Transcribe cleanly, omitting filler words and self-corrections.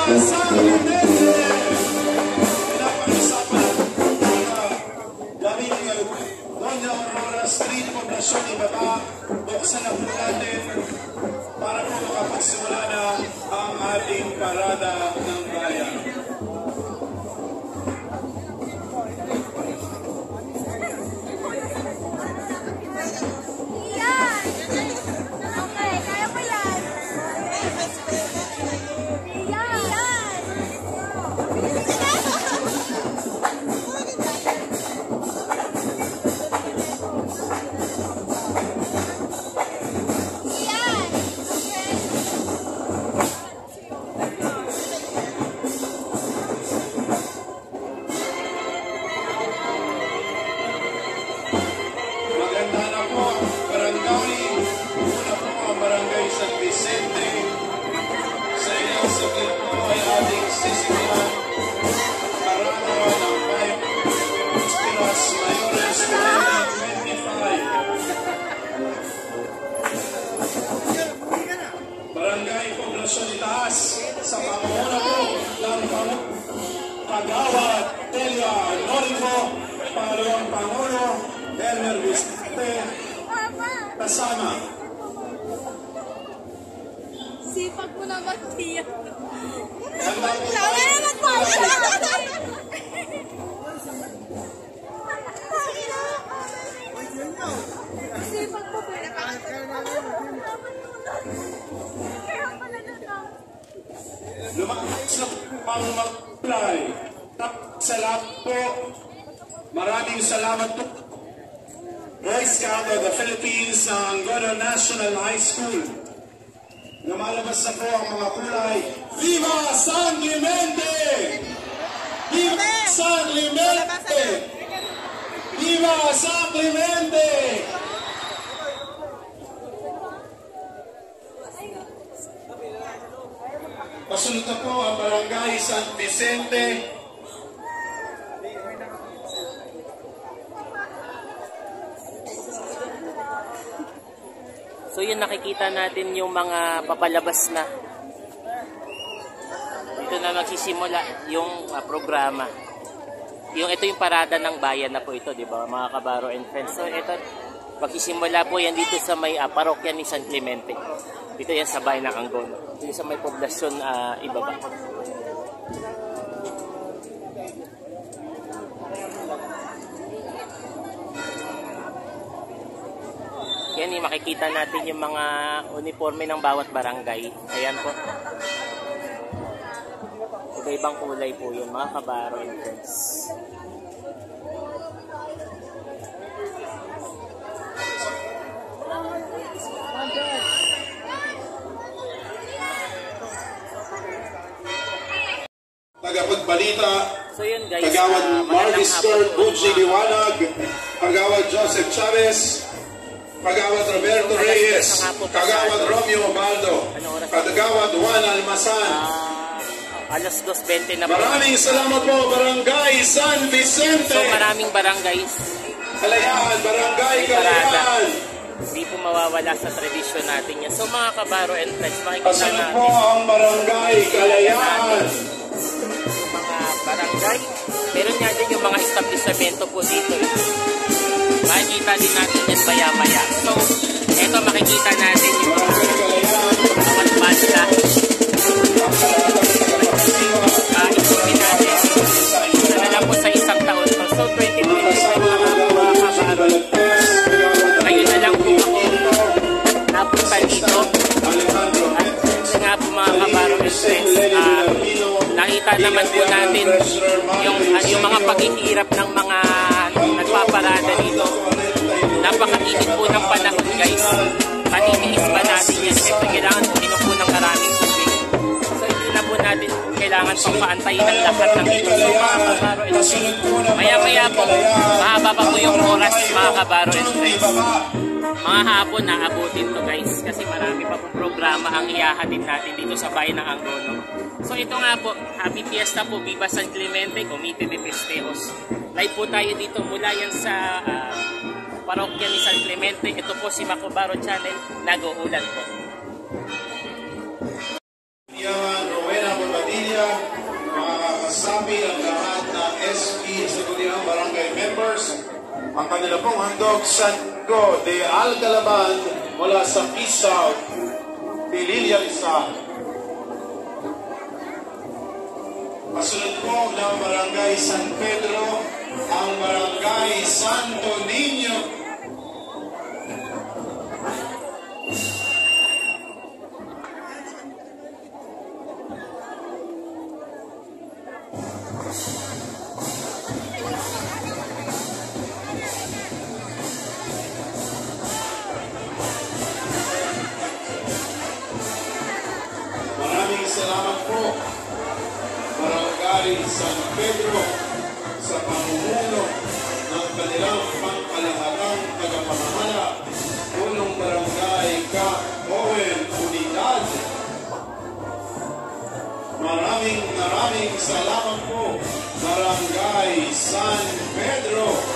San Clemente! Pinapag-usapan gamitin ang Doña Aurora Street, Poblacion Ibaba. Buksan na po natin para po makapagsimula na ang ating parada ng bayan. Barangay Poblacion Itaas sa pamumuno po ng Kagawad Telia Norico, Pangalawang Pangulo Elmer Vicente kasama. Sipag mo naman, Tia. Sipag mo, Lumakas na pang mag-apply. Salamat po. Maraming salamat po. Boy Scout of the Philippines ng Angono National High School. Lumalabas na po ang mga kulay. Viva San Clemente! Viva San Clemente! Viva San Clemente! Pasunod na po ang Barangay San Vicente. So yun, nakikita natin yung mga papalabas na. Dito na magsisimula yung programa. Ito yung parada ng bayan na po ito, di ba, mga kabaro and friends. So ito, magsisimula po yan dito sa may parokya ni San Clemente. Dito yan sa bayan ng Angono. Dito sa may Poblacion Ibaba. Yan, makikita natin yung mga uniforme ng bawat barangay. Ayan po. Iba-ibang kulay po yun, mga kabaro and friends. Tagapagbalita, so yun guys, Kagawad Marvis Kurt Bucci Liwanag, Kagawad Joseph Chavez, Kagawad Roberto Reyes, Kagawad Romeo Baldo, Kagawad Juan Almasan. Alas 2:20 na po. Maraming salamat po, Barangay San Vicente. So maraming barangays. Kalayaan, Barangay Kalayaan. Hindi po mawawala sa tradisyon natin yan. So mga kabaro and friends, makikita Pasunod natin po ang Barangay Kalayaan. Mga barangay. Meron nga din yung mga establishmento po dito. Makikita din natin yan maya-maya. So, eto makikita natin yung bawat banda. Isipin natin. Sana lang po sa isang taon to. So, 2025 mga kabaro. Ngayon na lang po ako napunta dito. At nga po mga kabaro and friends, nakita naman po natin yung mga paghihirap ng mga nagpaparada dito. Napakainit po ng panahon guys. Patitiis pa natin yan. Kasi kailangan po po ng maraming tubig. So hindi na po natin kailangan pang paantayin ang lahat ng ito. So mga kabaro and friends, maya-maya po, mahaba pa po yung oras mga kabaro and friends. Mga hapon naabutin to guys. Kasi marami pa po programa ang iyahatid natin dito sa bayan ng Angono. So ito nga po, Happy Fiesta po, Viva San Clemente, Comite de Festejos. Live po tayo dito mula yan sa parokya ni San Clemente. Ito po si Macobaro Channel, nag-uulan po. Rowena Bobadilla, Ang kanila pong handog, Sango de Alcalaban mula sa Isaw, Pililla Rizal. Kasunod po ng Barangay San Pedro, ang Barangay Santo Niño. Maraming salamat po, Barangay San Pedro, sa pamumuno ng kanilang pangkalahatang tagapamahala, Punong Barangay Ka Owen Unidad. Maraming salamat po, Barangay San Pedro.